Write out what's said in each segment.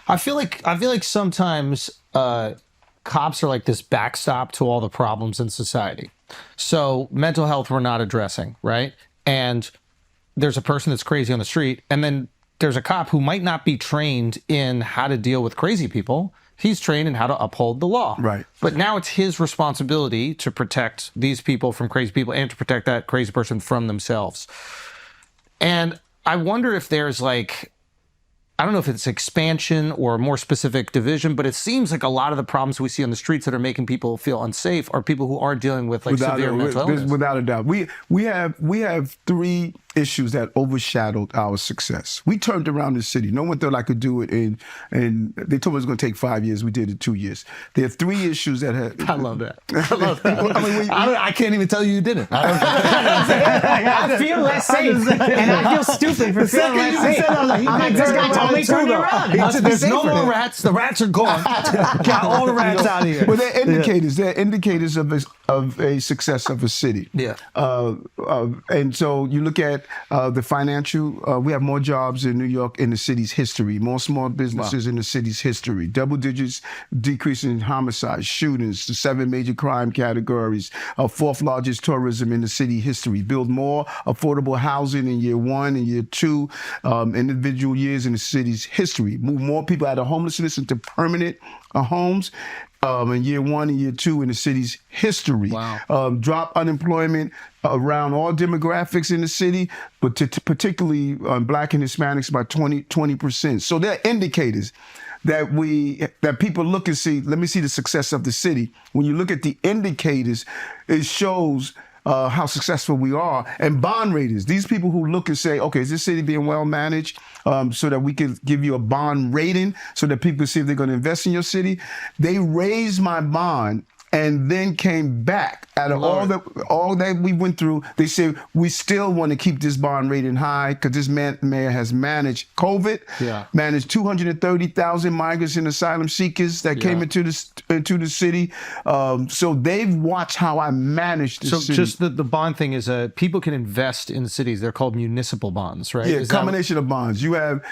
I feel like sometimes cops are like this backstop to all the problems in society. So mental health we're not addressing, right? And there's a person that's crazy on the street, and then there's a cop who might not be trained in how to deal with crazy people. He's trained in how to uphold the law. Right. But now it's his responsibility to protect these people from crazy people and to protect that crazy person from themselves. And I wonder if there's like, I don't know if it's expansion or a more specific division, but it seems like a lot of the problems we see on the streets that are making people feel unsafe are people who are dealing with like severe mental illness. Without a doubt. We have three issues that overshadowed our success. We turned around the city. No one thought I could do it in they told me it was going to take 5 years. We did it 2 years. There are three issues that have... I love that. I love that. I can't even tell you didn't. I feel less safe, and I feel stupid for feeling less safe. I'm like, this guy told me to turn me around. There's no more rats. The rats are gone. Got all the rats out of here. Well, they're indicators. They're indicators of a success of a city. Yeah. And so you look at the financial, we have more jobs in New York in the city's history, more small businesses in the city's history, double digits decrease in homicides, shootings, the 7 major crime categories, 4th largest tourism in the city history, build more affordable housing in year 1 and year 2, individual years in the city's history, move more people out of homelessness into permanent homes. In year 1 and year 2 in the city's history. Wow. Drop unemployment around all demographics in the city, but particularly Black and Hispanics by 20%. So they're indicators that people look and see, let me see the success of the city. When you look at the indicators, it shows how successful we are. And bond raters, these people who look and say, okay, is this city being well managed so that we can give you a bond rating so that people see if they're going to invest in your city? They raised my bond and then came back out of all that we went through. They said, we still want to keep this bond rating high because this mayor has managed COVID, managed 230,000 migrants and asylum seekers that came into the city. So they've watched how I managed the city. So just the bond thing is people can invest in cities. They're called municipal bonds, right? Yeah, a combination of bonds. You have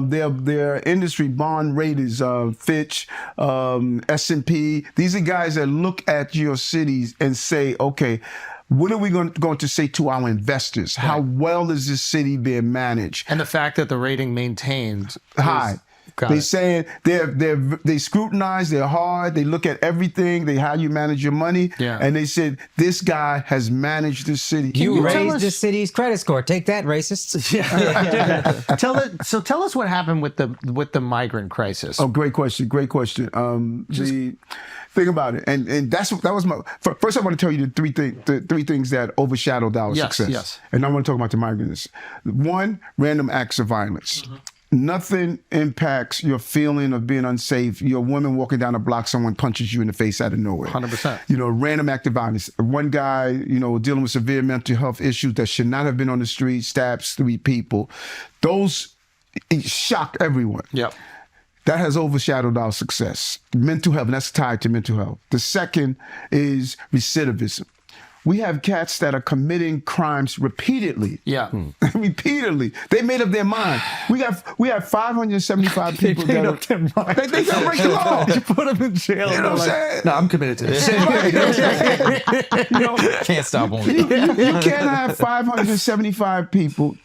their industry bond raters, Fitch, S&P. These are guys that look at your cities and say, okay, what are we going to say to our investors? Right. How well is this city being managed? And the fact that the rating maintained high. They saying they scrutinize, they're hard, they look at everything, how you manage your money, and they said this guy has managed this city. You raised the city's credit score. Take that, racists. Tell us what happened with the migrant crisis. Oh, great question. The thing about it, and that was my first. I want to tell you the three things that overshadowed our success. Yes. And I want to talk about the migrants. One, random acts of violence. Mm-hmm. Nothing impacts your feeling of being unsafe. You're a woman walking down a block, someone punches you in the face out of nowhere. 100%. Random act of violence. One guy, dealing with severe mental health issues that should not have been on the street, stabs 3 people. Those shocked everyone. Yep. That has overshadowed our success. Mental health, and that's tied to mental health. The second is recidivism. We have cats that are committing crimes repeatedly. Yeah. Repeatedly. They made up their mind. We have 575 people they made up their mind. They don't break the law. You put them in jail. You know what I'm saying? No, I'm committed to this. Can't stop on you can't have 575 people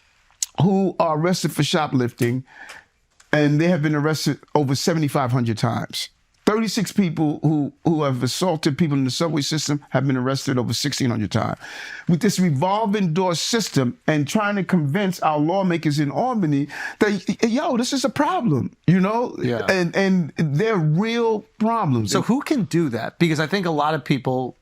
who are arrested for shoplifting, and they have been arrested over 7,500 times. 36 people who have assaulted people in the subway system have been arrested over 1,600 times. With this revolving door system and trying to convince our lawmakers in Albany that, this is a problem, Yeah. And they're real problems. So who can do that? Because I think a lot of people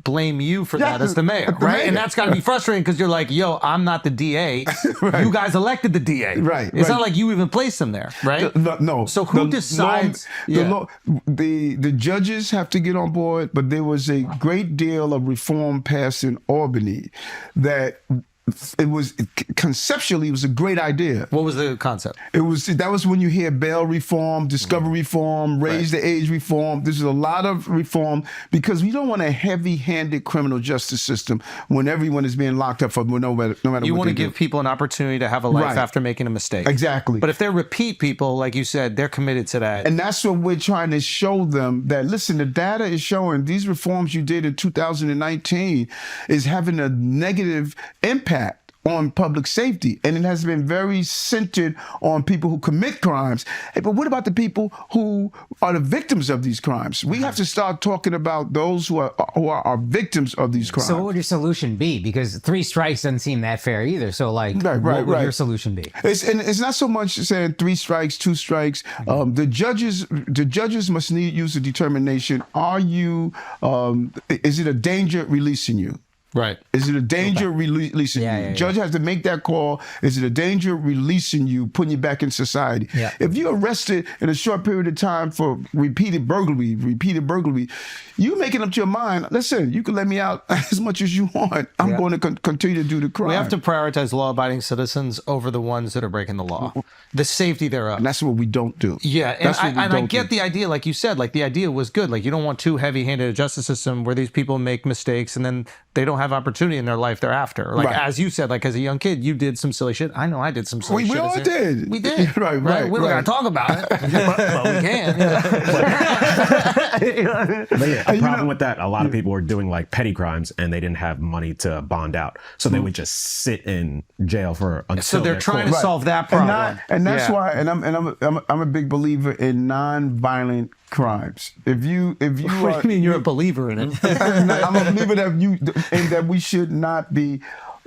blame you for that as the mayor, right? And that's got to be frustrating because you're like, I'm not the DA. Right. You guys elected the DA. Right. It's not like you even placed him there, right? No. So who decides? The judges have to get on board, but there was a great deal of reform passed in Albany that conceptually, it was a great idea. What was the concept? That was when you hear bail reform, discovery reform, raise the age reform. There's a lot of reform because we don't want a heavy-handed criminal justice system when everyone is being locked up for no matter You what want to they give do. people an opportunity to have a life after making a mistake. Exactly. But if they're repeat people, like you said, they're committed to that. And that's what we're trying to show them, that, listen, the data is showing these reforms you did in 2019 is having a negative impact on public safety, and it has been very centered on people who commit crimes. Hey, but what about the people who are the victims of these crimes? We have to start talking about those who are victims of these crimes. So what would your solution be? Because 3 strikes doesn't seem that fair either. So what would your solution be? It's not so much saying 3 strikes, 2 strikes. The judges must use a determination. Are you? Is it a danger releasing you? Right. Is it a danger releasing you? Judge has to make that call. Is it a danger releasing you, putting you back in society? Yeah. If you're arrested in a short period of time for repeated burglary, you making up your mind, listen, you can let me out as much as you want. I'm going to continue to do the crime. We have to prioritize law-abiding citizens over the ones that are breaking the law. The safety thereof. And that's what we don't do. Yeah, and I get the idea, like you said, like the idea was good. Like you don't want too heavy-handed a justice system where these people make mistakes and then they don't have opportunity in their life thereafter. Like as you said, like as a young kid, you did some silly shit. I know I did some silly shit. We all did. We did. Right. We're not gonna talk about it, but we can. But yeah, the problem with that, a lot of people were doing like petty crimes and they didn't have money to bond out, so they would just sit in jail for until. So they're trying to solve that problem, and that's why. And I'm a big believer in non-violent crimes. If you what do you mean you're a believer in it? I'm a believer that we should not be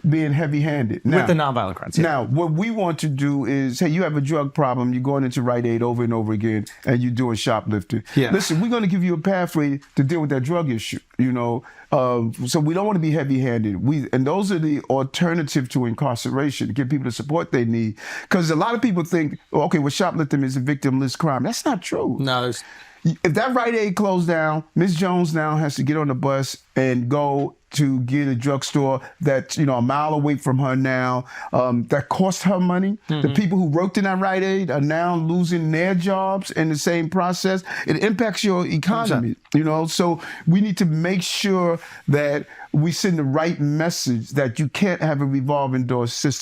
being heavy-handed. Now, with the nonviolent crimes. Yeah. Now, what we want to do is, hey, you have a drug problem, you're going into Rite Aid over and over again, and you're doing shoplifting. Yeah. Listen, we're going to give you a pathway to deal with that drug issue, you know. So we don't want to be heavy-handed. And those are the alternative to incarceration, to give people the support they need. Because a lot of people think, okay, well, shoplifting is a victimless crime. That's not true. No, if that Rite Aid closed down, Ms. Jones now has to get on the bus and go to get a drugstore that's, you know, a mile away from her now. That cost her money. The people who worked in that Rite Aid are now losing their jobs in the same process. It impacts your economy, you know. So we need to make sure that we send the right message that you can't have a revolving door system.